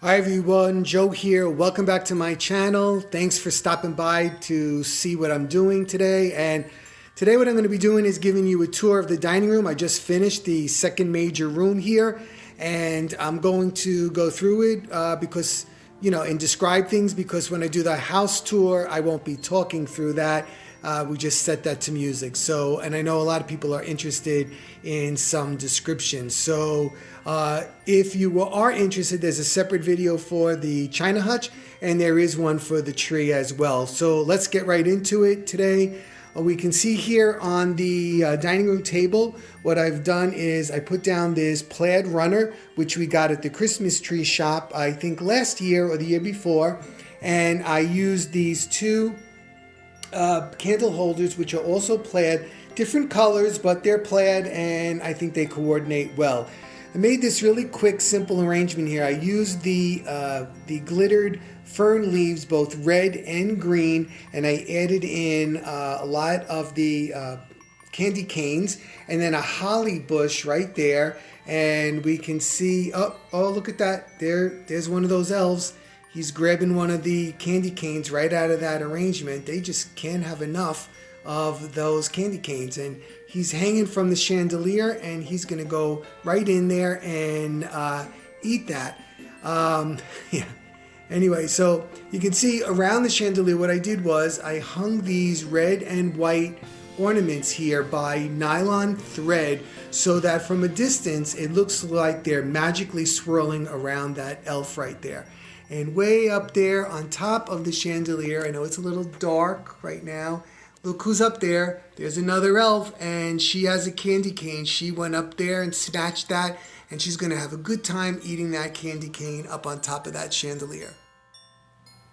Hi everyone, Joe here. Welcome back to my channel. Thanks for stopping by to see what I'm doing today. And today what I'm going to be doing is giving you a tour of the dining room. I just finished the second major room here, and I'm going to go through it because, and describe things, because when I do the house tour, I won't be talking through that. We just set that to music. So, and I know a lot of people are interested in some description. So if you are interested, there's a separate video for the China hutch, and there is one for the tree as well. So let's get right into it today. We can see here on the dining room table, what I've done is I put down this plaid runner, which we got at the Christmas tree shop, I think last year or the year before. And I used these two candle holders, which are also plaid, different colors, but they're plaid, and I think they coordinate well. I made this really quick, simple arrangement here. I used the glittered fern leaves, both red and green, and I added in a lot of the candy canes, and then a holly bush right there. And we can see, oh, look at that. There's one of those elves. He's grabbing one of the candy canes right out of that arrangement. They just can't have enough of those candy canes. And he's hanging from the chandelier, and he's going to go right in there and eat that. Yeah. Anyway, so you can see around the chandelier, what I did was I hung these red and white ornaments here by nylon thread, so that from a distance, it looks like they're magically swirling around that elf right there. And way up there on top of the chandelier, I know it's a little dark right now. Look who's up there. There's another elf, and she has a candy cane. She went up there and snatched that, and she's going to have a good time eating that candy cane up on top of that chandelier.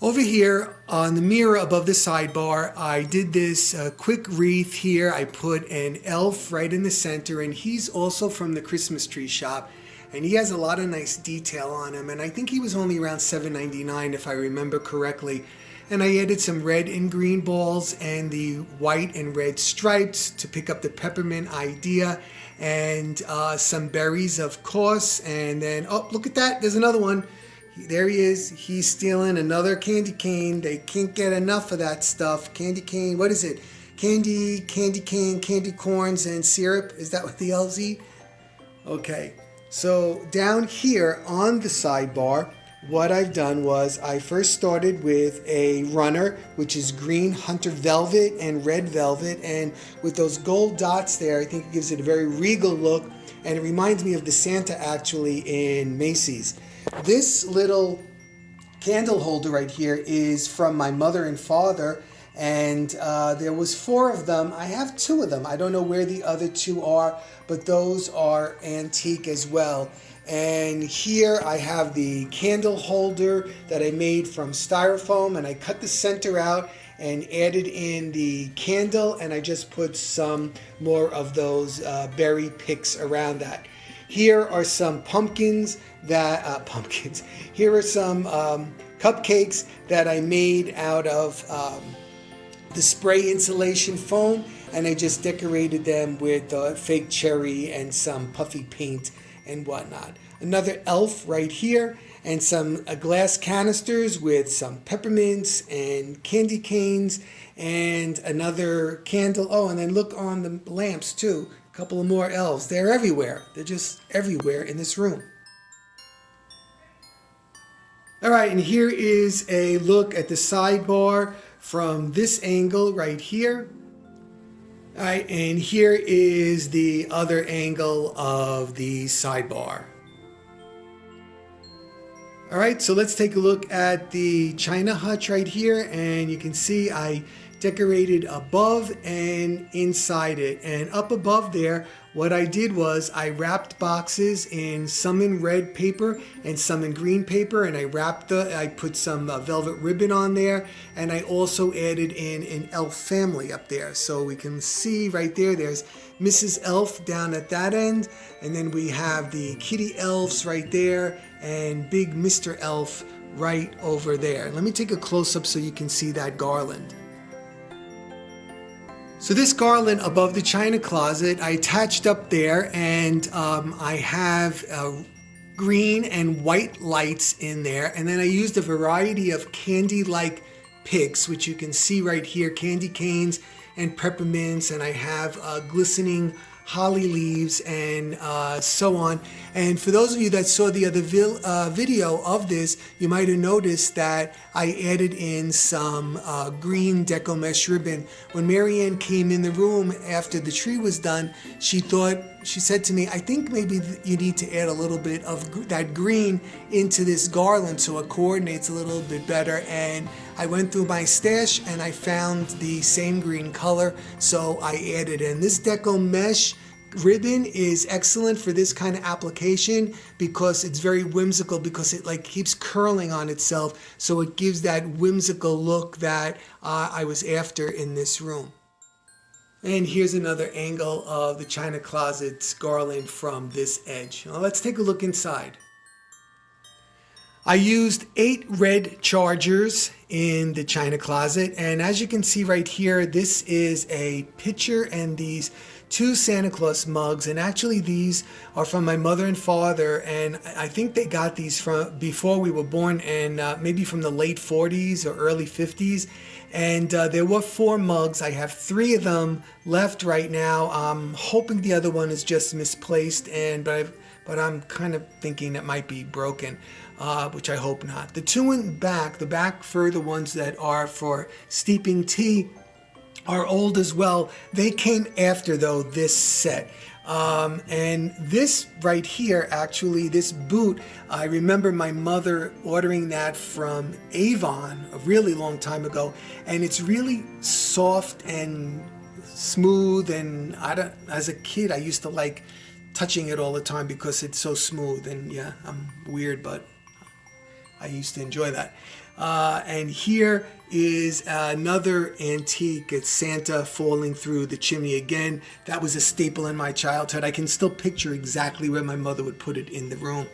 Over here on the mirror above the sidebar, I did this quick wreath here. I put an elf right in the center, and he's also from the Christmas tree shop. And he has a lot of nice detail on him, and I think he was only around $7.99 if I remember correctly. And I added some red and green balls and the white and red stripes to pick up the peppermint idea, and some berries, of course. And then, oh, look at that, there's another one. There he is. He's stealing another candy cane. They can't get enough of that stuff. Candy cane, what is it? Candy cane, candy corns, and syrup. Is that what the elves eat? Okay. So down here on the sidebar, what I've done was I first started with a runner, which is green hunter velvet and red velvet, and with those gold dots there, I think it gives it a very regal look, and it reminds me of the Santa actually in Macy's. This little candle holder right here is from my mother and father, and there was 4 of them. I have 2 of them. I don't know where the other 2 are, but those are antique as well. And here I have the candle holder that I made from styrofoam, and I cut the center out and added in the candle, and I just put some more of those berry picks around that. Here are some pumpkins that, here are some cupcakes that I made out of the spray insulation foam, and I just decorated them with fake cherry and some puffy paint and whatnot. Another elf right here, and some glass canisters with some peppermints and candy canes, and another candle. Oh, and then look on the lamps too. A couple of more elves. They're everywhere. They're just everywhere in this room. All right, and here is a look at the sidebar from this angle right here. All right, and here is the other angle of the sidebar. All right, so let's take a look at the China hutch right here, and you can see I decorated above and inside it. And up above there, what I did was I wrapped boxes in some in red paper and some in green paper, and I put some velvet ribbon on there, and I also added in an elf family up there. So we can see right there, there's Mrs. Elf down at that end, and then we have the kitty elves right there, and big Mr. Elf right over there. Let me take a close-up so you can see that garland. So this garland above the china closet, I attached up there, and I have green and white lights in there. And then I used a variety of candy-like picks, which you can see right here, candy canes and peppermints, and I have glistening holly leaves and so on. And for those of you that saw the other video of this, you might have noticed that I added in some green deco mesh ribbon. When Marianne came in the room after the tree was done, she said to me, I think maybe you need to add a little bit of that green into this garland so it coordinates a little bit better. And I went through my stash and I found the same green color, so I added in. This deco mesh ribbon is excellent for this kind of application because it's very whimsical, because it like keeps curling on itself, so it gives that whimsical look that I was after in this room. And here's another angle of the china closet's garland from this edge. Now let's take a look inside. I used 8 red chargers in the china closet, and as you can see right here, this is a picture and these 2 Santa Claus mugs, and actually these are from my mother and father, and I think they got these from before we were born, and maybe from the late 40s or early 50s. And there were 4 mugs. I have 3 of them left right now. I'm hoping the other one is just misplaced, but I'm kind of thinking it might be broken, which I hope not. The 2 in back, the back further ones that are for steeping tea, are old as well. They came after, though, this set. And this right here, actually, this boot, I remember my mother ordering that from Avon a really long time ago, and it's really soft and smooth, and as a kid I used to like touching it all the time because it's so smooth. And yeah, I'm weird, but I used to enjoy that. And here is another antique. It's Santa falling through the chimney again. That was a staple in my childhood. I can still picture exactly where my mother would put it in the room.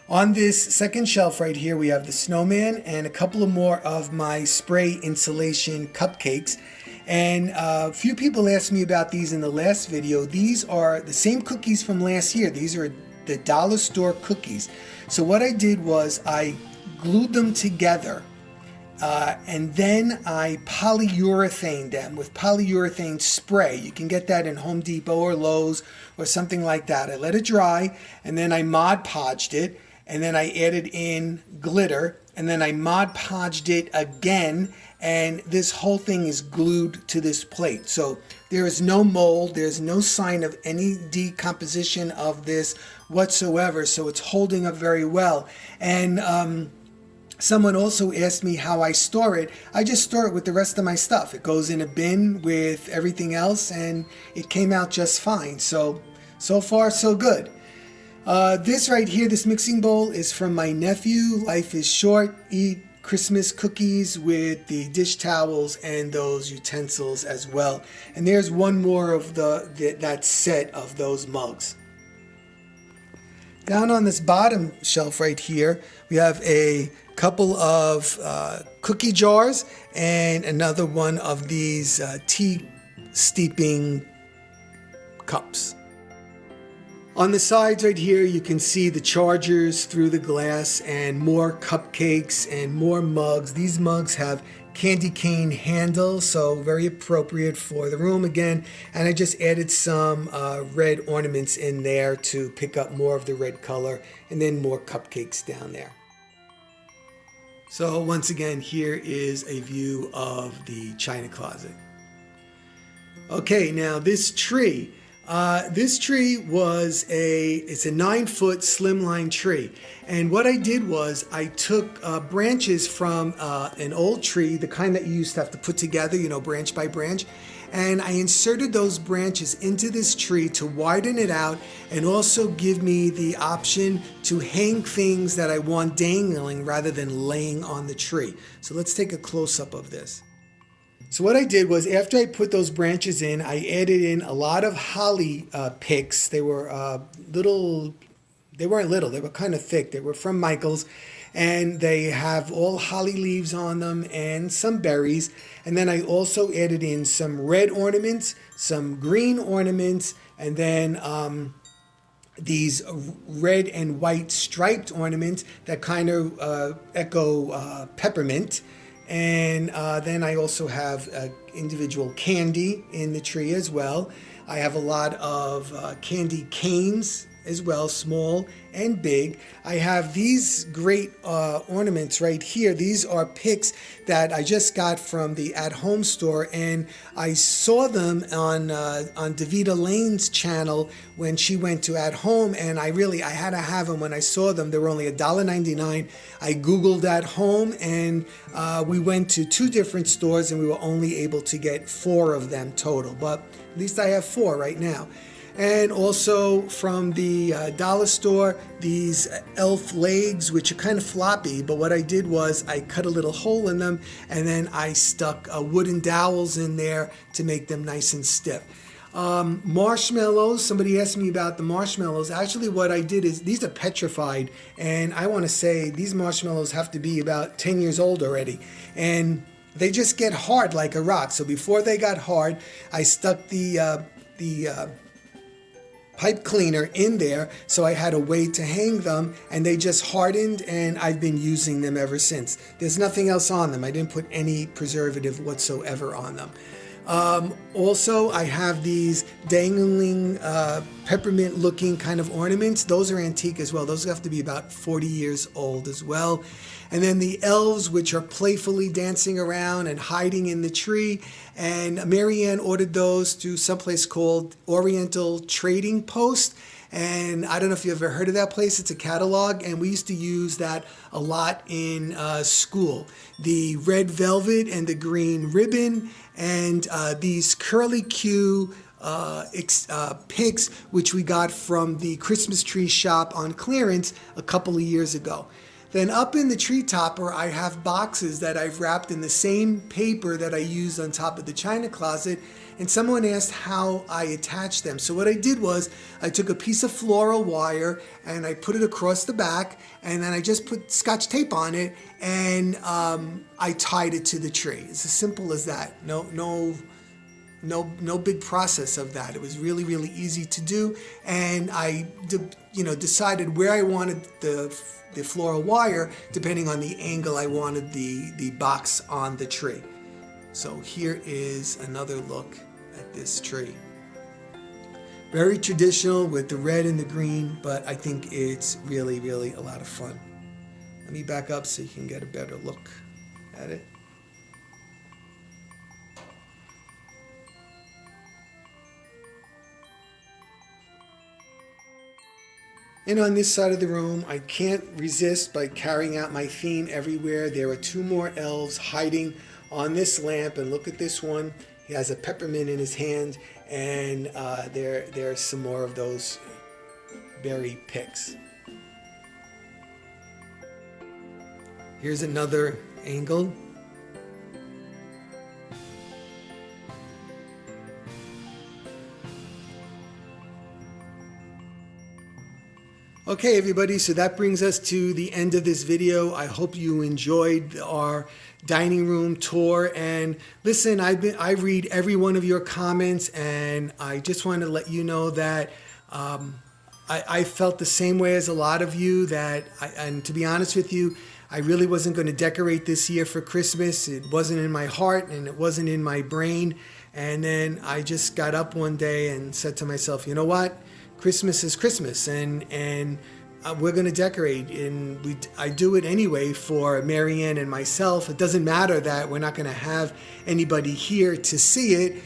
On this second shelf right here, we have the Snowman and a couple of more of my spray insulation cupcakes. And a few people asked me about these in the last video. These are the same cookies from last year. These are the dollar store cookies. So what I did was I glued them together, and then I polyurethane them with polyurethane spray. You can get that in Home Depot or Lowe's or something like that. I let it dry, and then I Mod Podged it, and then I added in glitter, and then I Mod Podged it again, and this whole thing is glued to this plate. So there is no mold, there's no sign of any decomposition of this whatsoever, so it's holding up very well. And someone also asked me how I store it. I just store it with the rest of my stuff. It goes in a bin with everything else, and it came out just fine. So far, so good. This right here, this mixing bowl, is from my nephew. Life is short. Eat Christmas cookies with the dish towels and those utensils as well. And there's one more of that set of those mugs. Down on this bottom shelf right here, we have a couple of cookie jars and another one of these tea steeping cups. On the sides right here, you can see the chargers through the glass and more cupcakes and more mugs. These mugs have candy cane handles, so very appropriate for the room again. And I just added some red ornaments in there to pick up more of the red color, and then more cupcakes down there. So once again, here is a view of the china closet. Okay, now this tree. This tree was it's a 9-foot slimline tree. And what I did was I took branches from an old tree, the kind that you used to have to put together, branch by branch. And I inserted those branches into this tree to widen it out and also give me the option to hang things that I want dangling rather than laying on the tree. So let's take a close-up of this. So what I did was, after I put those branches in, I added in a lot of holly picks. They were they weren't little, they were kind of thick. They were from Michael's, and they have all holly leaves on them and some berries. And then I also added in some red ornaments, some green ornaments, and then these red and white striped ornaments that kind of echo peppermint. And then I also have individual candy in the tree as well. I have a lot of candy canes as well, small and big. I have these great ornaments right here. These are picks that I just got from the at-home store, and I saw them on Davita Lane's channel when she went to At Home, and I had to have them when I saw them. They were only $1.99. I Googled At Home, and we went to 2 different stores, and we were only able to get 4 of them total, but at least I have 4 right now. And also from the dollar store, these elf legs, which are kind of floppy, but what I did was I cut a little hole in them, and then I stuck wooden dowels in there to make them nice and stiff. Marshmallows, somebody asked me about the marshmallows. Actually, what I did is, these are petrified, and I want to say these marshmallows have to be about 10 years old already. And they just get hard like a rock. So before they got hard, I stuck the pipe cleaner in there, so I had a way to hang them, and they just hardened, and I've been using them ever since. There's nothing else on them. I didn't put any preservative whatsoever on them. Also, I have these dangling peppermint looking kind of ornaments. Those are antique as well. Those have to be about 40 years old as well. And then the elves, which are playfully dancing around and hiding in the tree. And Marianne ordered those through someplace called Oriental Trading Post. And I don't know if you've ever heard of that place. It's a catalog, and we used to use that a lot in school. The red velvet and the green ribbon, and these curly Q picks, which we got from the Christmas tree shop on clearance a couple of years ago. Then up in the tree topper, I have boxes that I've wrapped in the same paper that I used on top of the china closet. And someone asked how I attach them. So what I did was I took a piece of floral wire and I put it across the back, and then I just put Scotch tape on it, and I tied it to the tree. It's as simple as that. No big process of that. It was really, really easy to do, and I decided where I wanted the floral wire depending on the angle I wanted the box on the tree. So here is another look at this tree. Very traditional with the red and the green, but I think it's really, really a lot of fun. Let me back up so you can get a better look at it. And on this side of the room, I can't resist by carrying out my theme everywhere. There are 2 more elves hiding on this lamp, and look at this one. He has a peppermint in his hand, and there's some more of those berry picks. Here's another angle. Okay, everybody, so that brings us to the end of this video. I hope you enjoyed our dining room tour. And listen, I read every one of your comments, and I just want to let you know that I felt the same way as a lot of you, and to be honest with you, I really wasn't going to decorate this year for Christmas. It wasn't in my heart, and it wasn't in my brain. And then I just got up one day and said to myself, you know what? Christmas is Christmas, and we're going to decorate, and I do it anyway for Marianne and myself. It doesn't matter that we're not going to have anybody here to see it.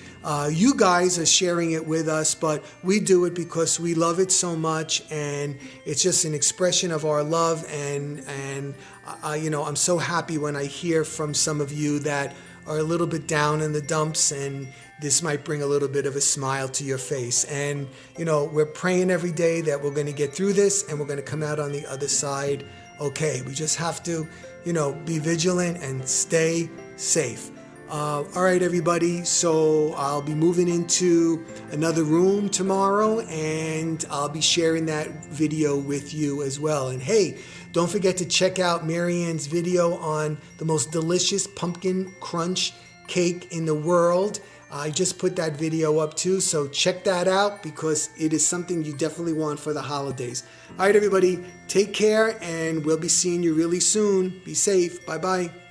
You guys are sharing it with us, but we do it because we love it so much, and it's just an expression of our love. And I'm so happy when I hear from some of you that are a little bit down in the dumps, and this might bring a little bit of a smile to your face. And, we're praying every day that we're going to get through this, and we're going to come out on the other side okay. We just have to, be vigilant and stay safe. All right, everybody. So I'll be moving into another room tomorrow, and I'll be sharing that video with you as well. And hey, don't forget to check out Marianne's video on the most delicious pumpkin crunch cake in the world. I just put that video up too, so check that out because it is something you definitely want for the holidays. All right, everybody, take care, and we'll be seeing you really soon. Be safe. Bye-bye.